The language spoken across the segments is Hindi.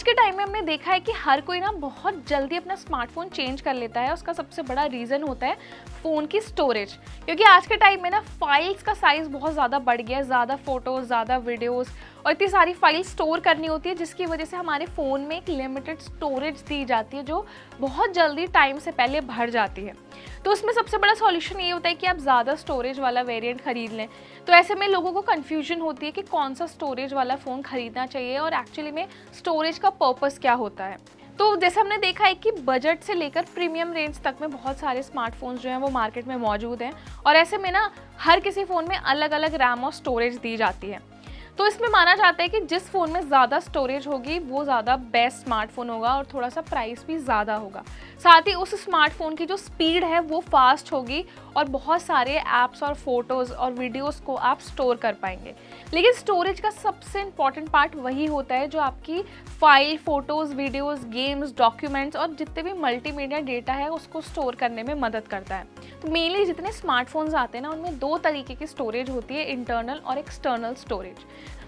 आज के टाइम में हमने देखा है कि हर कोई ना बहुत जल्दी अपना स्मार्टफोन चेंज कर लेता है। उसका सबसे बड़ा रीज़न होता है फ़ोन की स्टोरेज, क्योंकि आज के टाइम में ना फाइल्स का साइज़ बहुत ज़्यादा बढ़ गया है। ज़्यादा फ़ोटोज़, ज़्यादा वीडियोज़ और इतनी सारी फाइल स्टोर करनी होती है, जिसकी वजह से हमारे फ़ोन में एक लिमिटेड स्टोरेज दी जाती है जो बहुत जल्दी टाइम से पहले भर जाती है। तो उसमें सबसे बड़ा सॉल्यूशन ये होता है कि आप ज़्यादा स्टोरेज वाला वेरिएंट ख़रीद लें। तो ऐसे में लोगों को कन्फ्यूजन होती है कि कौन सा स्टोरेज वाला फ़ोन ख़रीदना चाहिए और एक्चुअली में स्टोरेज का पर्पस क्या होता है। तो जैसे हमने देखा है कि बजट से लेकर प्रीमियम रेंज तक में बहुत सारे स्मार्टफोन्स जो हैं वो मार्केट में मौजूद हैं, और ऐसे में ना हर किसी फ़ोन में अलग अलग रैम और स्टोरेज दी जाती है। तो इसमें माना जाता है कि जिस फ़ोन में ज़्यादा स्टोरेज होगी वो ज़्यादा बेस्ट स्मार्टफोन होगा और थोड़ा सा प्राइस भी ज़्यादा होगा। साथ ही उस स्मार्टफोन की जो स्पीड है वो फास्ट होगी और बहुत सारे ऐप्स और फोटोज़ और वीडियोज़ को आप स्टोर कर पाएंगे। लेकिन स्टोरेज का सबसे इम्पॉर्टेंट पार्ट वही होता है जो आपकी file, photos, videos, games, documents और जितने भी मल्टीमीडिया डेटा है उसको स्टोर करने में मदद करता है। तो मेनली जितने स्मार्टफोन्स आते हैं ना उनमें दो तरीके की स्टोरेज होती है, इंटरनल और एक्सटर्नल स्टोरेज।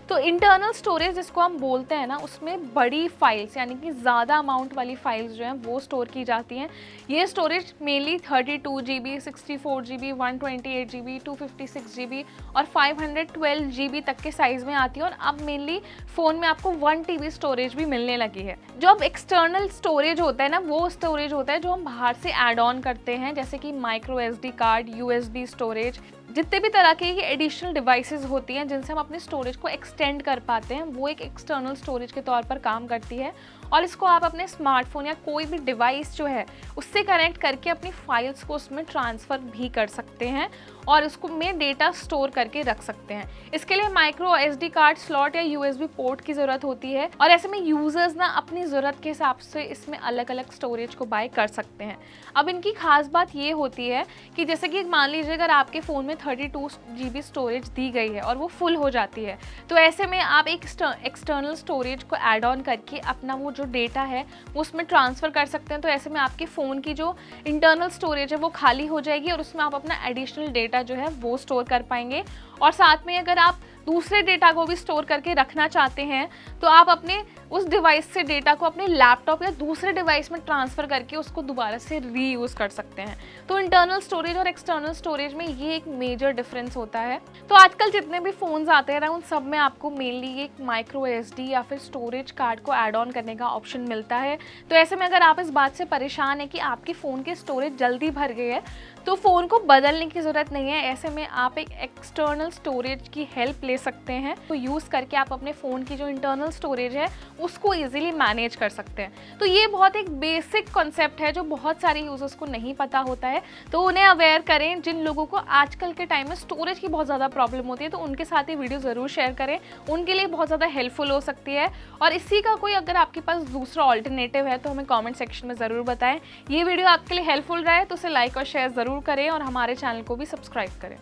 तो इंटरनल स्टोरेज जिसको हम बोलते हैं ना, उसमें बड़ी फाइल्स यानी कि ज़्यादा अमाउंट वाली फाइल्स जो हैं वो स्टोर की जाती हैं। ये storage mainly 32 GB, 64 GB, 128 GB, 256 GB और 512 GB तक के साइज़ में आती है। और अब मेनली फ़ोन में आपको 1 TB स्टोरेज भी मिलने लगी है। जो अब एक्सटर्नल स्टोरेज होता है ना, वो स्टोरेज होता है जो हम बाहर से ऐड ऑन करते हैं, जैसे कि micro SD card, USB storage, जितने भी तरह की एडिशनल डिवाइसेस होती हैं जिनसे हम अपने स्टोरेज को एक्सटेंड कर पाते हैं, वो एक एक्सटर्नल स्टोरेज के तौर पर काम करती है। और इसको आप अपने स्मार्टफोन या कोई भी डिवाइस जो है उससे कनेक्ट करके अपनी फाइल्स को उसमें ट्रांसफ़र भी कर सकते हैं और उसको में डेटा स्टोर करके रख सकते हैं। इसके लिए माइक्रो SD कार्ड स्लॉट या USB पोर्ट की ज़रूरत होती है, और ऐसे में यूज़र्स ना अपनी ज़रूरत के हिसाब से इसमें अलग अलग स्टोरेज को बाय कर सकते हैं। अब इनकी खास बात ये होती है कि जैसे कि मान लीजिए अगर आपके फ़ोन में 32 GB स्टोरेज दी गई है और वो फुल हो जाती है, तो ऐसे में आप एक एक्सटर्नल स्टोरेज को ऐड ऑन करके अपना वो जो डेटा है वो उसमें ट्रांसफ़र कर सकते हैं। तो ऐसे में आपके फ़ोन की जो इंटरनल स्टोरेज है वो खाली हो जाएगी और उसमें आप अपना एडिशनल डेटा जो है वो स्टोर कर पाएंगे। और साथ में अगर आप दूसरे डेटा को भी स्टोर करके रखना चाहते हैं तो आप अपने उस डिवाइस से डेटा को अपने लैपटॉप या दूसरे डिवाइस में ट्रांसफ़र करके उसको दोबारा से रीयूज़ कर सकते हैं। तो इंटरनल स्टोरेज और एक्सटर्नल स्टोरेज में ये एक मेजर डिफरेंस होता है। तो आजकल जितने भी फ़ोन्स आते हैं ना उन सब में आपको मेनली एक माइक्रो SD या फिर स्टोरेज कार्ड को ऐड ऑन करने का ऑप्शन मिलता है। तो ऐसे में अगर आप इस बात से परेशान हैं कि आपकी फ़ोन की स्टोरेज जल्दी भर गई है तो फ़ोन को बदलने की ज़रूरत नहीं है। ऐसे में आप एक एक्सटर्नल स्टोरेज की हेल्प ले सकते हैं। तो यूज़ करके आप अपने फ़ोन की जो इंटरनल स्टोरेज है उसको ईजिली मैनेज कर सकते हैं। तो ये बहुत एक बेसिक कॉन्सेप्ट है जो बहुत सारे यूज़र्स को नहीं पता होता है, तो उन्हें अवेयर करें। जिन लोगों को आजकल के टाइम में स्टोरेज की बहुत ज़्यादा प्रॉब्लम होती है तो उनके साथ ये वीडियो ज़रूर शेयर करें, उनके लिए बहुत ज़्यादा हेल्पफुल हो सकती है। और इसी का कोई अगर आपके पास दूसरा ऑल्टरनेटिव है तो हमें कॉमेंट सेक्शन में ज़रूर बताएं। ये वीडियो आपके लिए हेल्पफुल रहा है तो उसे लाइक और शेयर ज़रूर करें और हमारे चैनल को भी सब्सक्राइब करें।